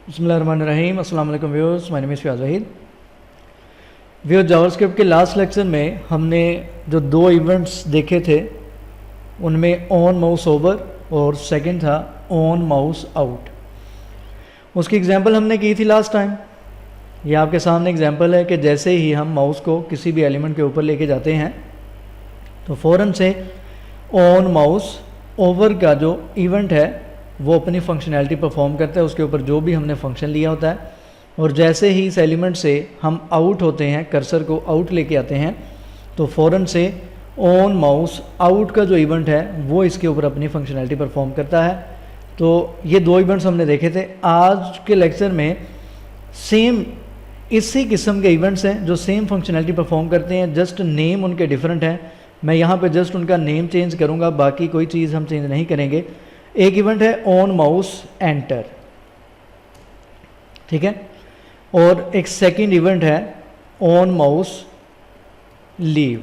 बिस्मिल्लाहिर्रहमानिर्रहीम। अस्सलाम वालेकुम viewers, my name is Fayaz Waheed. Viewers, JavaScript के लास्ट लेक्चर में हमने जो दो इवेंट्स देखे थे उनमें ऑन माउस ओवर और सेकंड था ऑन माउस आउट। उसकी एग्जांपल हमने की थी लास्ट टाइम। ये आपके सामने एग्जांपल है कि जैसे ही हम माउस को किसी भी एलिमेंट के ऊपर लेके जाते हैं तो फ़ौरन से ऑन माउस ओवर का जो इवेंट है वो अपनी फंक्शनैलिटी परफॉर्म करता है, उसके ऊपर जो भी हमने फंक्शन लिया होता है। और जैसे ही इस एलिमेंट से हम आउट होते हैं, कर्सर को आउट लेके आते हैं, तो फ़ौरन से ऑन माउस आउट का जो इवेंट है वो इसके ऊपर अपनी फंक्शनैलिटी परफॉर्म करता है। तो ये दो इवेंट्स हमने देखे थे। आज के लेक्चर में सेम इसी किस्म के इवेंट्स हैं जो सेम फंक्शनैलिटी परफॉर्म करते हैं, जस्ट नेम उनके डिफरेंट हैं। मैं यहाँ पे जस्ट उनका नेम चेंज करूँगा, बाकी कोई चीज़ हम चेंज नहीं करेंगे। एक इवेंट है ऑन माउस एंटर, ठीक है, और एक सेकंड इवेंट है ऑन माउस लीव।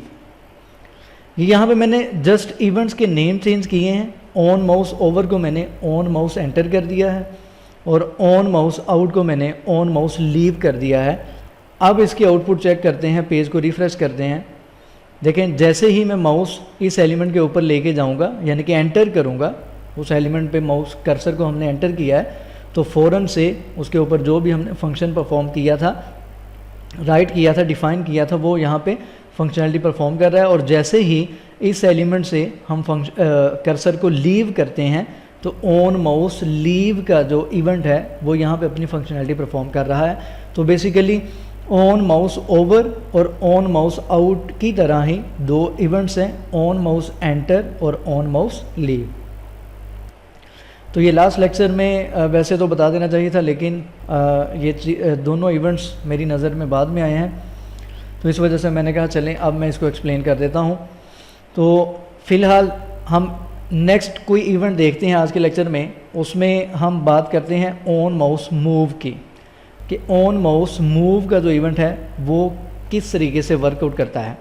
यहाँ पे मैंने जस्ट इवेंट्स के नेम चेंज किए हैं। ऑन माउस ओवर को मैंने ऑन माउस एंटर कर दिया है और ऑन माउस आउट को मैंने ऑन माउस लीव कर दिया है। अब इसकी आउटपुट चेक करते हैं, पेज को रिफ्रेश करते हैं। देखें, जैसे ही मैं माउस इस एलिमेंट के ऊपर लेके जाऊंगा, यानी कि एंटर करूंगा, उस एलिमेंट पे माउस कर्सर को हमने एंटर किया है, तो फ़ौरन से उसके ऊपर जो भी हमने फंक्शन परफॉर्म किया था, राइट किया था, डिफ़ाइन किया था, वो यहाँ पे फंक्शनैलिटी परफॉर्म कर रहा है। और जैसे ही इस एलिमेंट से हम कर्सर को लीव करते हैं तो ऑन माउस लीव का जो इवेंट है वो यहाँ पे अपनी फंक्शनैलिटी परफॉर्म कर रहा है। तो बेसिकली ऑन माउस ओवर और ऑन माउस आउट की तरह ही दो इवेंट्स हैं, ऑन माउस एंटर और ऑन माउस लीव। तो ये लास्ट लेक्चर में वैसे तो बता देना चाहिए था, लेकिन ये दोनों इवेंट्स मेरी नज़र में बाद में आए हैं, तो इस वजह से मैंने कहा चलें अब मैं इसको एक्सप्लेन कर देता हूँ। तो फ़िलहाल हम नेक्स्ट कोई इवेंट देखते हैं आज के लेक्चर में। उसमें हम बात करते हैं ऑन माउस मूव की, कि ऑन माउस मूव का जो इवेंट है वो किस तरीके से वर्कआउट करता है।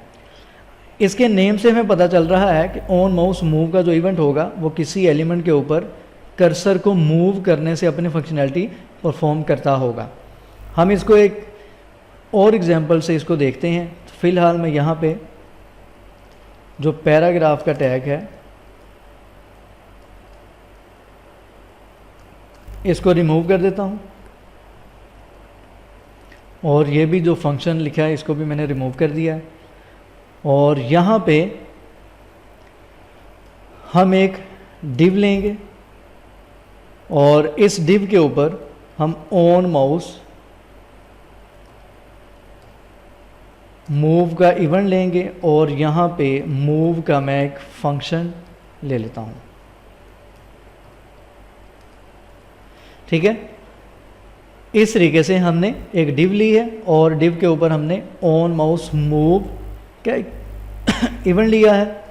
इसके नेम से हमें पता चल रहा है कि ऑन माउस मूव का जो इवेंट होगा वो किसी एलिमेंट के ऊपर कर्सर को मूव करने से अपनी फंक्शनैलिटी परफॉर्म करता होगा। हम इसको एक और एग्जांपल से इसको देखते हैं। तो फ़िलहाल मैं यहाँ पे जो पैराग्राफ का टैग है इसको रिमूव कर देता हूँ, और ये भी जो फंक्शन लिखा है इसको भी मैंने रिमूव कर दिया है। और यहाँ पे हम एक डिव लेंगे और इस डिव के ऊपर हम ऑन माउस मूव का इवेंट लेंगे और यहाँ पे मूव का मैं एक फंक्शन ले लेता हूँ, ठीक है। इस तरीके से हमने एक डिव ली है और डिव के ऊपर हमने ऑन माउस मूव का इवेंट लिया है।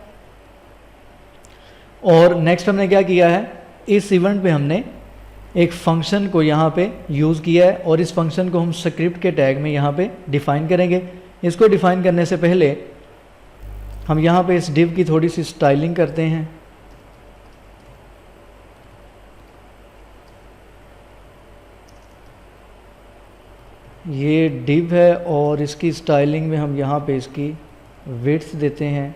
और नेक्स्ट हमने क्या किया है, इस इवेंट पे हमने एक फंक्शन को यहाँ पे यूज़ किया है और इस फंक्शन को हम स्क्रिप्ट के टैग में यहाँ पे डिफ़ाइन करेंगे। इसको डिफ़ाइन करने से पहले हम यहाँ पे इस डिव की थोड़ी सी स्टाइलिंग करते हैं। ये डिव है और इसकी स्टाइलिंग में हम यहाँ पे इसकी विड्थ देते हैं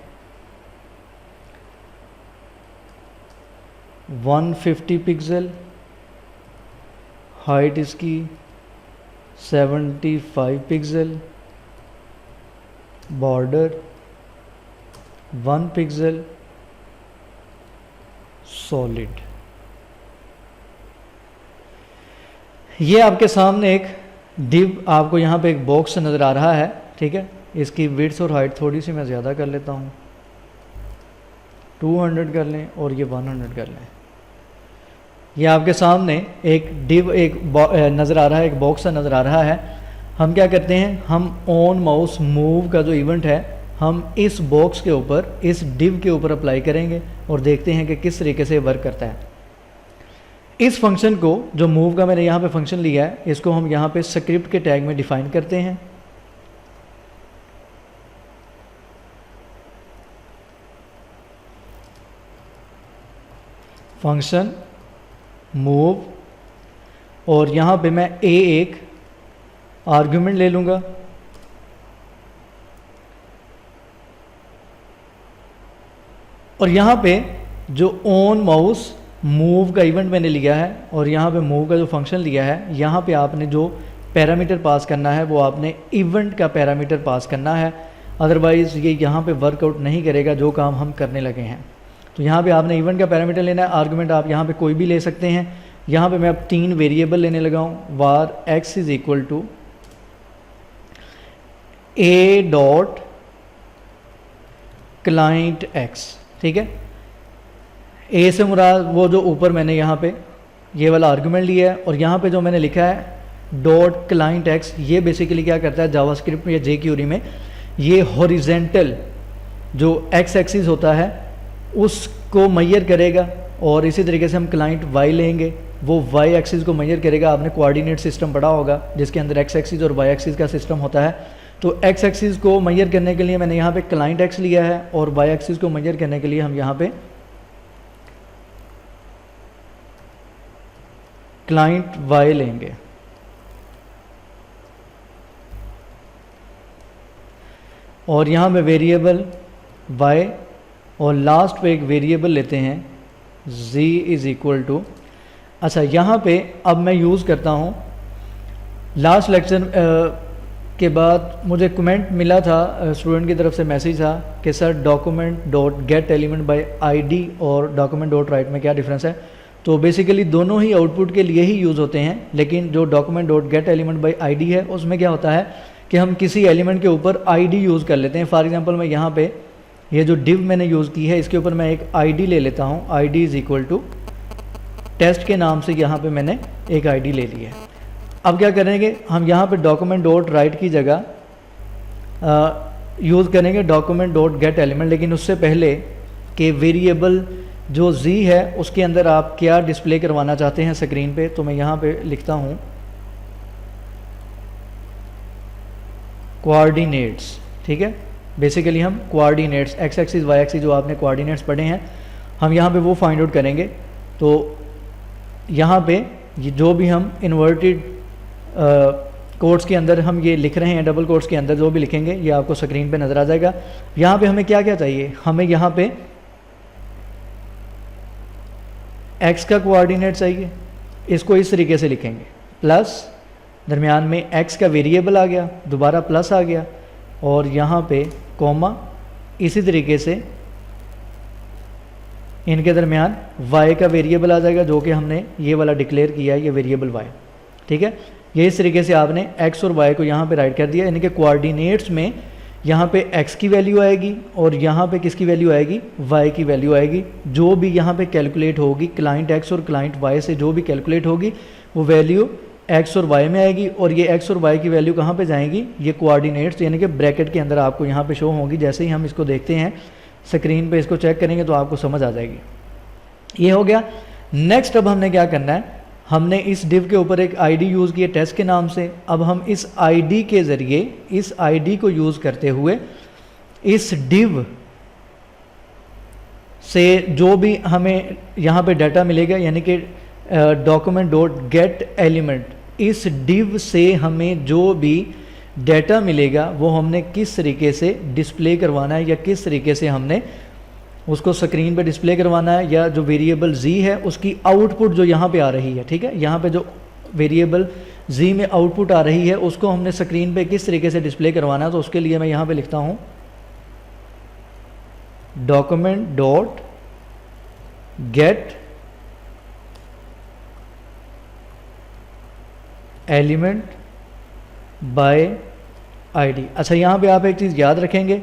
150 पिक्सल, हाइट इसकी 75 पिक्सल, बॉर्डर 1 पिक्सल, सॉलिड। ये आपके सामने एक डिव, आपको यहाँ पे एक बॉक्स नज़र आ रहा है, ठीक है। इसकी विड्थ और हाइट थोड़ी सी मैं ज़्यादा कर लेता हूँ, 200 कर लें और ये 100 कर लें। ये आपके सामने एक डिव एक नज़र आ रहा है, एक बॉक्स सा नज़र आ रहा है। हम क्या करते हैं, हम ऑन माउस मूव का जो इवेंट है हम इस बॉक्स के ऊपर, इस डिव के ऊपर अप्लाई करेंगे और देखते हैं कि किस तरीके से वर्क करता है। इस फंक्शन को, जो मूव का मैंने यहाँ पे फंक्शन लिया है, इसको हम यहाँ पे स्क्रिप्ट के टैग में डिफ़ाइन करते हैं। फंक्शन मूव और यहाँ पे मैं a एक आर्ग्यूमेंट ले लूँगा, और यहाँ पे जो ऑन माउस मूव का इवेंट मैंने लिया है और यहाँ पे मूव का जो फंक्शन लिया है, यहाँ पे आपने जो पैरामीटर पास करना है वो आपने इवेंट का पैरामीटर पास करना है, अदरवाइज़ ये यहाँ पे वर्कआउट नहीं करेगा जो काम हम करने लगे हैं। तो यहाँ पे आपने इवेंट का पैरामीटर लेना है, आर्गुमेंट आप यहाँ पे कोई भी ले सकते हैं। यहाँ पे मैं अब 3 वेरिएबल लेने लगा हूँ, var x is equal to a dot client x, ठीक है। a से मुराद वो जो ऊपर मैंने यहाँ पे ये वाला आर्गुमेंट लिया है, और यहाँ पे जो मैंने लिखा है डॉट क्लाइंट x, ये बेसिकली क्या करता है जावास्क्रिप्ट या jQuery में, ये हॉरिजेंटल जो x एक्सिस होता है उसको मेजर करेगा, और इसी तरीके से हम क्लाइंट y लेंगे, वो y एक्सिस को मेजर करेगा। आपने कोऑर्डिनेट सिस्टम पढ़ा होगा जिसके अंदर x एक्सिस और y एक्सिस का सिस्टम होता है। तो x एक्सिस को मेजर करने के लिए मैंने यहाँ पे क्लाइंट x लिया है, और y एक्सिस को मेजर करने के लिए हम यहाँ पे क्लाइंट y लेंगे। और यहाँ पे वेरिएबल y, और लास्ट पे एक वेरिएबल लेते हैं z इज़ इक्वल टू, अच्छा यहाँ पे अब मैं यूज़ करता हूँ, लास्ट लेक्चर के बाद मुझे कमेंट मिला था, स्टूडेंट की तरफ से मैसेज था कि sir document dot get element by ID और डॉक्यूमेंट डॉट राइट में क्या डिफरेंस है। तो बेसिकली दोनों ही आउटपुट के लिए ही यूज़ होते हैं, लेकिन जो document dot get element by ID है उसमें क्या होता है कि हम किसी एलिमेंट के ऊपर आईडी यूज़ कर लेते हैं। फॉर एग्जांपल मैं यहाँ पे ये जो डिव मैंने यूज़ की है इसके ऊपर मैं एक आईडी ले लेता हूँ, ID is equal to test के नाम से यहाँ पे मैंने एक आईडी ले ली है। अब क्या करेंगे, हम यहाँ पे डॉक्यूमेंट डॉट राइट की जगह यूज़ करेंगे डॉक्यूमेंट डॉट गेट एलिमेंट, लेकिन उससे पहले कि वेरिएबल जो z है उसके अंदर आप क्या डिस्प्ले करवाना चाहते हैं स्क्रीन पे, तो मैं यहाँ पे लिखता हूँ कोऑर्डिनेट्स, ठीक है। बेसिकली हम coordinates x axis y axis जो आपने कोऑर्डिनेट्स पढ़े हैं हम यहाँ पे वो फाइंड आउट करेंगे। तो यहाँ पे ये जो भी हम इन्वर्टेड कोट्स के अंदर हम ये लिख रहे हैं, डबल कोट्स के अंदर जो भी लिखेंगे ये आपको स्क्रीन पे नज़र आ जाएगा। यहाँ पे हमें क्या क्या चाहिए, हमें यहाँ पे x का कोऑर्डिनेट चाहिए, इसको इस तरीके से लिखेंगे प्लस, दरमियान में x का वेरिएबल आ गया, दोबारा प्लस आ गया, और यहाँ पे कॉमा, इसी तरीके से इनके दरमियान y का वेरिएबल आ जाएगा जो कि हमने ये वाला डिक्लेयर किया है, ये वेरिएबल y, ठीक है। ये इस तरीके से आपने x और y को यहाँ पे राइट कर दिया। इनके कोऑर्डिनेट्स में यहाँ पे x की वैल्यू आएगी और यहाँ पे किसकी वैल्यू आएगी, y की वैल्यू आएगी। जो भी यहाँ पे कैलकुलेट होगी क्लाइंट x और क्लाइंट y से जो भी कैलकुलेट होगी वो वैल्यू x और y में आएगी, और ये x और y की वैल्यू कहाँ पे जाएंगी, ये कोऑर्डिनेट्स यानी कि ब्रैकेट के अंदर आपको यहाँ पे शो होंगी। जैसे ही हम इसको देखते हैं स्क्रीन पे, इसको चेक करेंगे तो आपको समझ आ जाएगी। ये हो गया। नेक्स्ट अब हमने क्या करना है, हमने इस डिव के ऊपर एक आईडी यूज़ की है टेस्ट के नाम से। अब हम इस आईडी के ज़रिए, इस आईडी को यूज़ करते हुए इस डिव से जो भी हमें यहाँ पे डाटा मिलेगा, यानी कि डॉक्यूमेंट डॉट गेट एलिमेंट, इस डिव से हमें जो भी डाटा मिलेगा वो हमने किस तरीके से डिस्प्ले करवाना है, या किस तरीके से हमने उसको स्क्रीन पे डिस्प्ले करवाना है, या जो वेरिएबल z है उसकी आउटपुट जो यहाँ पे आ रही है, ठीक है, यहाँ पे जो वेरिएबल z में आउटपुट आ रही है उसको हमने स्क्रीन पे किस तरीके से डिस्प्ले करवाना है। तो उसके लिए मैं यहाँ पे लिखता हूँ document dot get element by ID. अच्छा, यहाँ पे आप एक चीज़ याद रखेंगे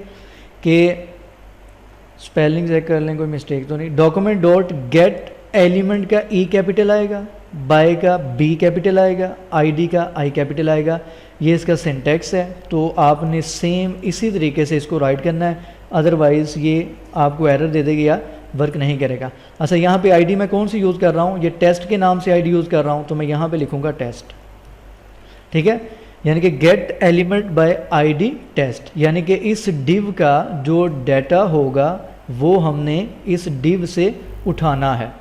कि स्पेलिंग चेक कर लें कोई मिस्टेक तो नहीं। डॉक्यूमेंट डॉट गेट एलिमेंट का ई कैपिटल आएगा, बाय का बी कैपिटल आएगा, आईडी का आई कैपिटल आएगा। ये इसका सिंटैक्स है, तो आपने सेम इसी तरीके से इसको राइट करना है, अदरवाइज़ ये आपको एरर दे देगी या वर्क नहीं करेगा। अच्छा, यहाँ पे आईडी मैं कौन सी यूज़ कर रहा हूँ, ये टेस्ट के नाम से आईडी यूज़ कर रहा हूँ, तो मैं यहाँ पे लिखूँगा टेस्ट, ठीक है, यानी कि get element by ID test, यानी कि इस डिव का जो डाटा होगा वो हमने इस डिव से उठाना है।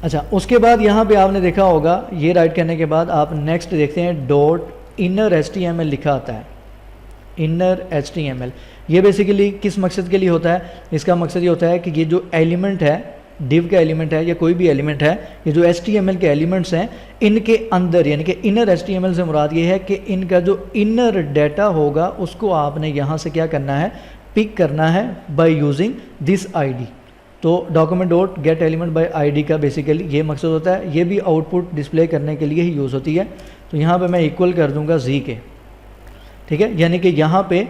अच्छा, उसके बाद यहाँ पे आपने देखा होगा, ये राइट करने के बाद आप नेक्स्ट देखते हैं डॉट इनर HTML लिखा आता है, इनर HTML। ये बेसिकली किस मकसद के लिए होता है? इसका मकसद ये होता है कि ये जो एलिमेंट है, डिव का एलिमेंट है या कोई भी एलिमेंट है, ये जो HTML के एलिमेंट्स हैं इनके अंदर, यानी कि इनर HTML से मुराद ये है कि इनका जो इनर डाटा होगा उसको आपने यहाँ से क्या करना है, पिक करना है बाय यूजिंग दिस ID। तो document dot get element by ID का बेसिकली ये मकसद होता है। ये भी आउटपुट डिस्प्ले करने के लिए ही यूज़ होती है। तो यहाँ पे मैं इक्वल कर दूंगा Z के, ठीक है, यानी कि यहाँ पे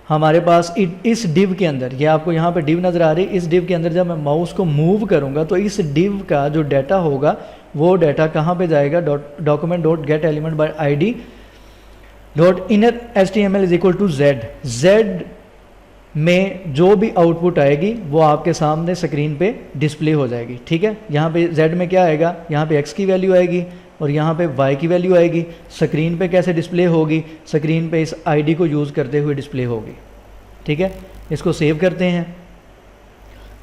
हमारे पास इस डिव के अंदर, ये आपको यहाँ पे डिव नज़र आ रही है, इस डिव के अंदर जब मैं माउस को मूव करूँगा तो इस डिव का जो डाटा होगा वो डाटा कहाँ पे जाएगा, document dot get element by ID dot inner HTML is equal to Z में जो भी आउटपुट आएगी वो आपके सामने स्क्रीन पे डिस्प्ले हो जाएगी, ठीक है। यहाँ पे Z में क्या आएगा, यहाँ पे X की वैल्यू आएगी और यहाँ पे Y की वैल्यू आएगी। स्क्रीन पे कैसे डिस्प्ले होगी, स्क्रीन पे इस ID को यूज़ करते हुए डिस्प्ले होगी, ठीक है। इसको सेव करते हैं,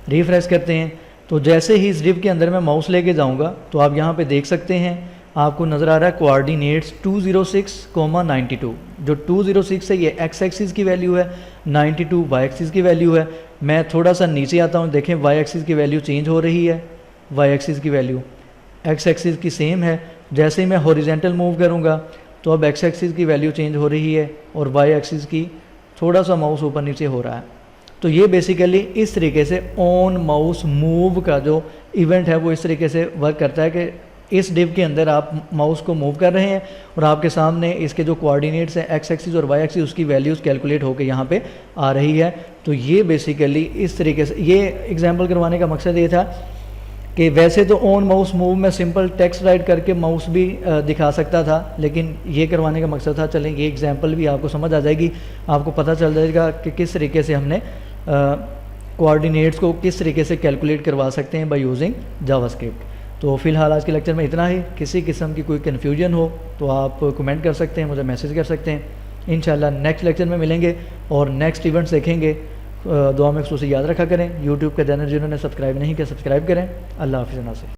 रिफ्रेश करते हैं। तो जैसे ही इस डिव के अंदर मैं माउस लेके जाऊँगा तो आप यहाँ पे देख सकते हैं, आपको नज़र आ रहा है कोऑर्डिनेट्स 206,92। जो 206 है ये x एक्सिस की वैल्यू है, 92 y एक्सिस की वैल्यू है। मैं थोड़ा सा नीचे आता हूँ, देखें y एक्सिस की वैल्यू चेंज हो रही है, y एक्सिस की वैल्यू x एक्सिस की सेम है। जैसे ही मैं हॉरिजेंटल मूव करूँगा तो अब x एक्सिस की वैल्यू चेंज हो रही है और y एक्सिस की थोड़ा सा माउस ऊपर नीचे हो रहा है। तो ये बेसिकली इस तरीके से ऑन माउस मूव का जो इवेंट है वो इस तरीके से वर्क करता है कि इस डिव के अंदर आप माउस को मूव कर रहे हैं और आपके सामने इसके जो कोऑर्डिनेट्स हैं x एक्सिस और y एक्सिस उसकी वैल्यूज़ कैलकुलेट होकर यहाँ पे आ रही है। तो ये बेसिकली इस तरीके से, ये एग्जांपल करवाने का मकसद ये था कि वैसे तो ऑन माउस मूव में सिंपल टेक्स्ट राइट करके माउस भी दिखा सकता था, लेकिन ये करवाने का मकसद था, चलें ये एग्जाम्पल भी आपको समझ आ जाएगी, आपको पता चल जाएगा कि किस तरीके से हमने कोऑर्डिनेट्स को किस तरीके से कैलकुलेट करवा सकते हैं बाय यूजिंग जावास्क्रिप्ट। तो फ़िलहाल आज के लेक्चर में इतना ही। किसी किस्म की कोई कन्फ्यूजन हो तो आप कमेंट कर सकते हैं, मुझे मैसेज कर सकते हैं। इंशाल्लाह नेक्स्ट लेक्चर में मिलेंगे और नेक्स्ट इवेंट्स देखेंगे। दुआ में खुसूसी याद रखा करें। यूट्यूब का चैनल जिन्होंने सब्सक्राइब नहीं किया सब्सक्राइब करें। अल्लाह हाफ़िज़।